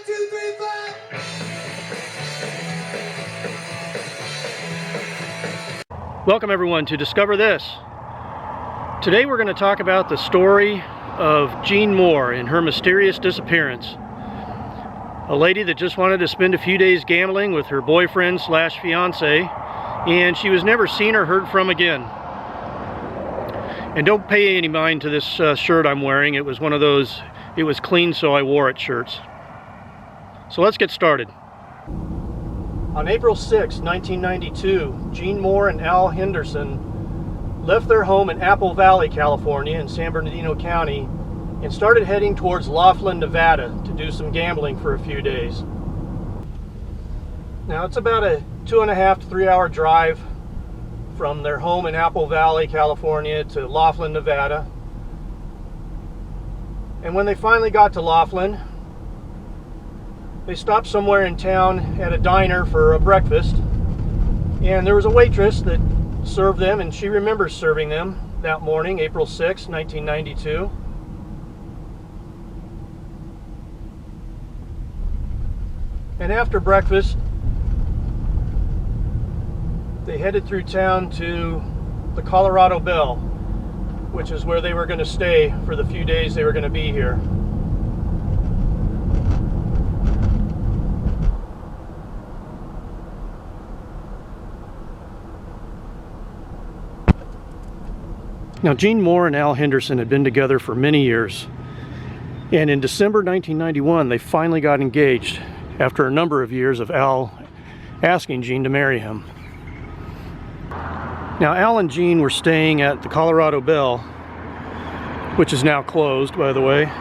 2, 3, 5. Welcome everyone to Discover This. Today we're going to talk about the story of Jean Moore and her mysterious disappearance. A lady that just wanted to spend a few days gambling with her boyfriend slash fiance, and she was never seen or heard from again. And don't pay any mind to this shirt I'm wearing. It was one of those "it was clean so I wore it" shirts. So let's get started. On April 6, 1992, Jean Moore and Al Henderson left their home in Apple Valley, California in San Bernardino County and started heading towards Laughlin, Nevada to do some gambling for a few days. Now it's about a 2.5 to 3 hour drive from their home in Apple Valley, California to Laughlin, Nevada. And when they finally got to Laughlin, they stopped somewhere in town at a diner for a breakfast, and there was a waitress that served them, and she remembers serving them that morning, April 6, 1992. And after breakfast, they headed through town to the Colorado Bell, which is where they were going to stay for the few days they were going to be here. Now, Jean Moore and Al Henderson had been together for many years, and in December 1991 they finally got engaged after a number of years of Al asking Jean to marry him. Now, Al and Jean were staying at the Colorado Bell, which is now closed, by the way,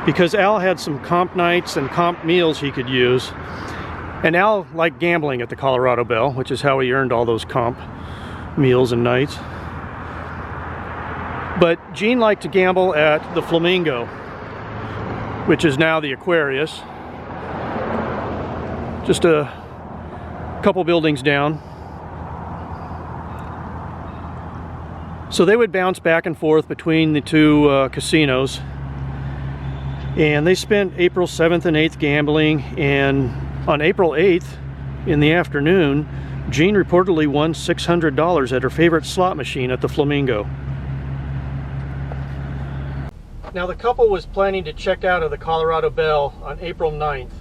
because Al had some comp nights and comp meals he could use, and Al liked gambling at the Colorado Bell, which is how he earned all those comp meals and nights. But Jean liked to gamble at the Flamingo, which is now the Aquarius, just a couple buildings down. So they would bounce back and forth between the two casinos, and they spent April 7th and 8th gambling, and on April 8th in the afternoon, Jean reportedly won $600 at her favorite slot machine at the Flamingo. Now, the couple was planning to check out of the Colorado Bell on April 9th.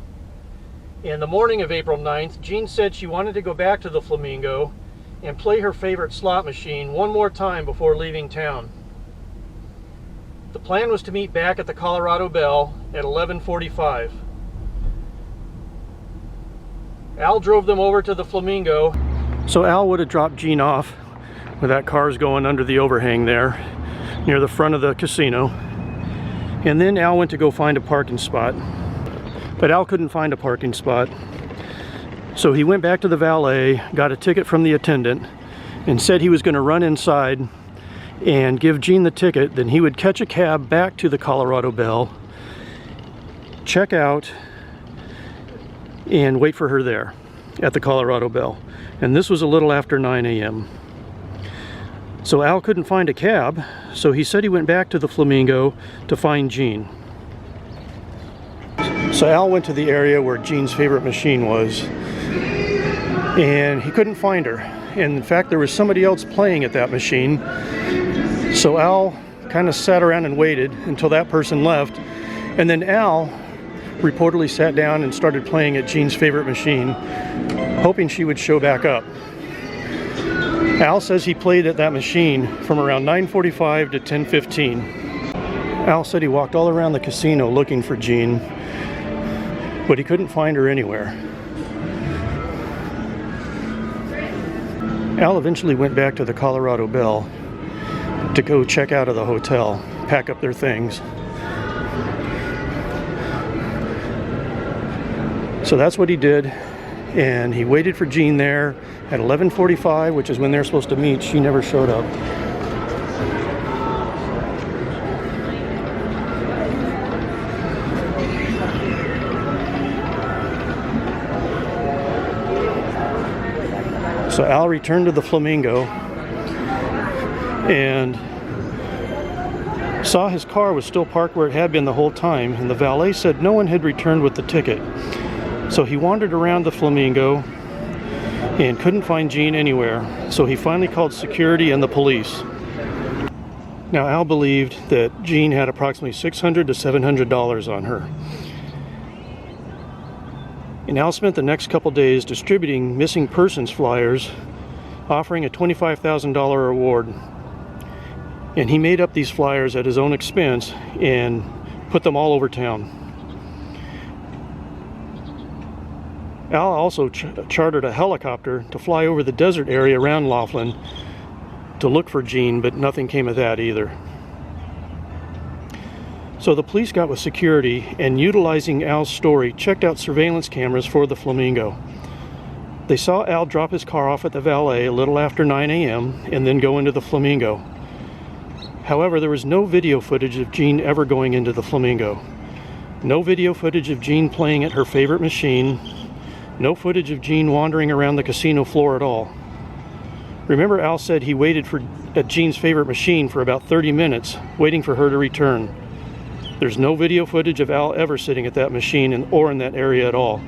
And the morning of April 9th, Jean said she wanted to go back to the Flamingo and play her favorite slot machine one more time before leaving town. The plan was to meet back at the Colorado Bell at 11:45. Al drove them over to the Flamingo. So Al would have dropped Jean off where that car's going under the overhang there near the front of the casino. And then Al went to go find a parking spot, but Al couldn't find a parking spot. So he went back to the valet, got a ticket from the attendant, and said he was going to run inside and give Jean the ticket. Then he would catch a cab back to the Colorado Bell, check out, and wait for her there at the Colorado Bell. And this was a little after 9 a.m. So Al couldn't find a cab, so he said he went back to the Flamingo to find Jean. So Al went to the area where Jean's favorite machine was, and he couldn't find her. And in fact, there was somebody else playing at that machine. So Al kind of sat around and waited until that person left, and then Al reportedly sat down and started playing at Jean's favorite machine, hoping she would show back up. Al says he played at that machine from around 9:45 to 10:15. Al said he walked all around the casino looking for Jean, but he couldn't find her anywhere. Al eventually went back to the Colorado Bell to go check out of the hotel, pack up their things. So that's what he did, and he waited for Jean there at 11:45, which is when they're supposed to meet. She never showed up. So Al returned to the Flamingo and saw his car was still parked where it had been the whole time, and the valet said no one had returned with the ticket. So he wandered around the Flamingo and couldn't find Jean anywhere, so he finally called security and the police. Now, Al believed that Jean had approximately $600 to $700 on her. And Al spent the next couple days distributing missing persons flyers, offering a $25,000 reward. And he made up these flyers at his own expense and put them all over town. Al also chartered a helicopter to fly over the desert area around Laughlin to look for Jean, but nothing came of that either. So the police got with security and, utilizing Al's story, checked out surveillance cameras for the Flamingo. They saw Al drop his car off at the valet a little after 9 a.m. and then go into the Flamingo. However, there was no video footage of Jean ever going into the Flamingo. No video footage of Jean playing at her favorite machine. No footage of Jean wandering around the casino floor at all. Remember, Al said he waited at Jean's favorite machine for about 30 minutes, waiting for her to return. There's no video footage of Al ever sitting at that machine or in that area at all.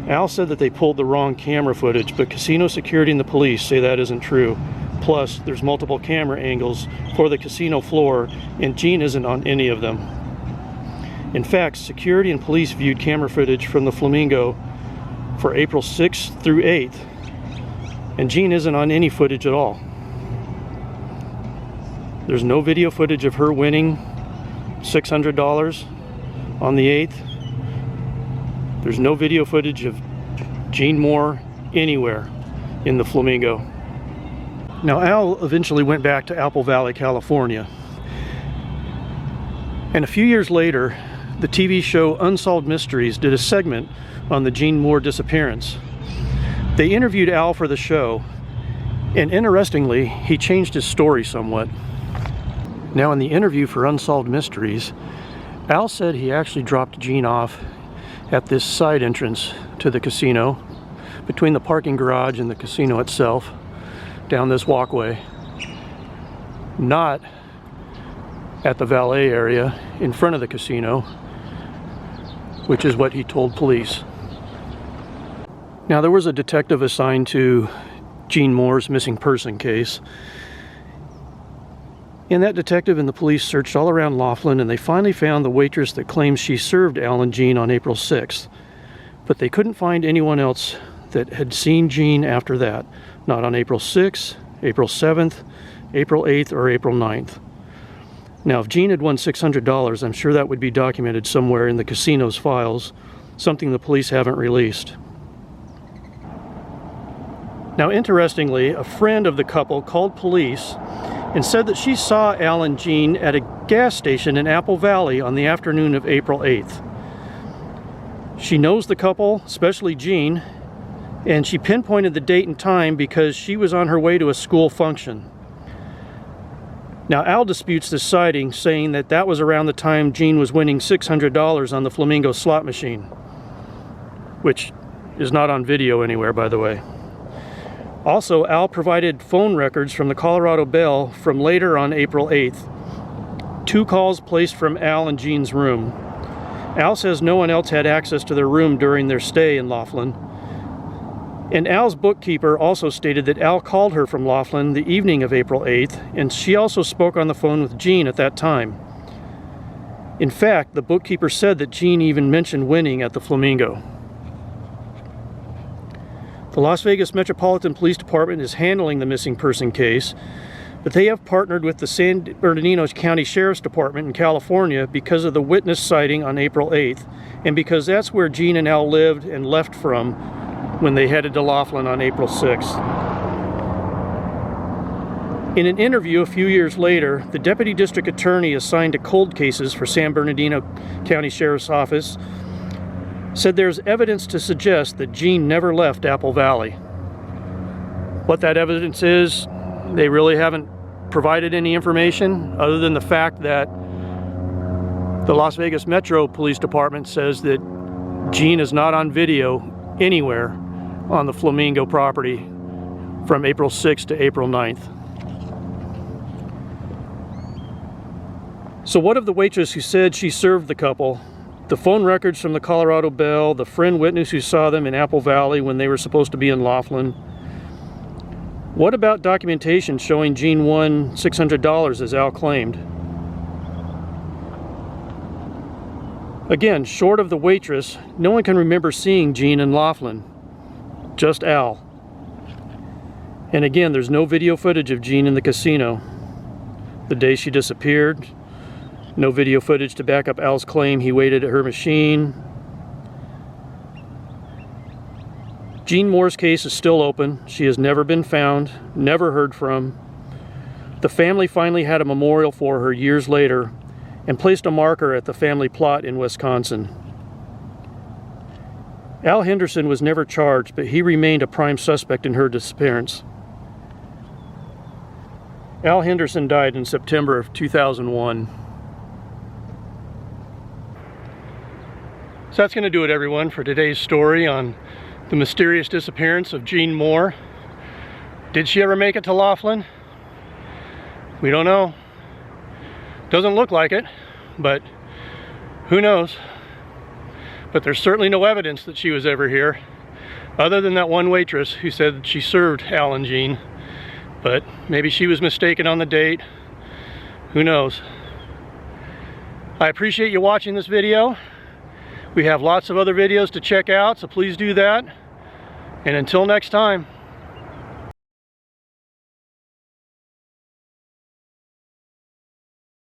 Al said that they pulled the wrong camera footage, but casino security and the police say that isn't true. Plus, there's multiple camera angles for the casino floor, and Jean isn't on any of them. In fact, security and police viewed camera footage from the Flamingo for April 6th through 8th, and Jean isn't on any footage at all. There's no video footage of her winning $600 on the 8th. There's no video footage of Jean Moore anywhere in the Flamingo. Now, Al eventually went back to Apple Valley, California. And a few years later, the TV show Unsolved Mysteries did a segment on the Jean Moore disappearance. They interviewed Al for the show, and interestingly, he changed his story somewhat. Now, in the interview for Unsolved Mysteries, Al said he actually dropped Jean off at this side entrance to the casino, between the parking garage and the casino itself, down this walkway, not at the valet area in front of the casino, which is what he told police. Now, there was a detective assigned to Jean Moore's missing person case, and that detective and the police searched all around Laughlin, and they finally found the waitress that claims she served Al and Jean on April 6th. But they couldn't find anyone else that had seen Jean after that. Not on April 6th, April 7th, April 8th, or April 9th. Now, if Jean had won $600, I'm sure that would be documented somewhere in the casino's files, something the police haven't released. Now, interestingly, a friend of the couple called police and said that she saw Al and Jean at a gas station in Apple Valley on the afternoon of April 8th. She knows the couple, especially Jean, and she pinpointed the date and time because she was on her way to a school function. Now, Al disputes this sighting, saying that that was around the time Jean was winning $600 on the Flamingo slot machine, which is not on video anywhere, by the way. Also, Al provided phone records from the Colorado Bell from later on April 8th. 2 calls placed from Al and Jean's room. Al says no one else had access to their room during their stay in Laughlin. And Al's bookkeeper also stated that Al called her from Laughlin the evening of April 8th, and she also spoke on the phone with Jean at that time. In fact, the bookkeeper said that Jean even mentioned winning at the Flamingo. The Las Vegas Metropolitan Police Department is handling the missing person case, but they have partnered with the San Bernardino County Sheriff's Department in California because of the witness sighting on April 8th, and because that's where Jean and Al lived and left from when they headed to Laughlin on April 6th. In an interview a few years later, the Deputy District Attorney assigned to cold cases for San Bernardino County Sheriff's Office said there's evidence to suggest that Jean never left Apple Valley. What that evidence is, they really haven't provided any information other than the fact that the Las Vegas Metro Police Department says that Jean is not on video anywhere on the Flamingo property from April 6th to April 9th. So what of the waitress who said she served the couple? The phone records from the Colorado Belle, the friend witness who saw them in Apple Valley when they were supposed to be in Laughlin. What about documentation showing Jean won $600 as Al claimed? Again, short of the waitress, no one can remember seeing Jean in Laughlin. Just Al. And again, there's no video footage of Jean in the casino. The day she disappeared, no video footage to back up Al's claim he waited at her machine. Jean Moore's case is still open. She has never been found, never heard from. The family finally had a memorial for her years later and placed a marker at the family plot in Wisconsin. Al Henderson was never charged, but he remained a prime suspect in her disappearance. Al Henderson died in September of 2001. So that's going to do it, everyone, for today's story on the mysterious disappearance of Jean Moore. Did she ever make it to Laughlin? We don't know. Doesn't look like it, but who knows? But there's certainly no evidence that she was ever here, other than that one waitress who said she served Al and Jean. But maybe she was mistaken on the date. Who knows? I appreciate you watching this video. We have lots of other videos to check out, so please do that. And until next time.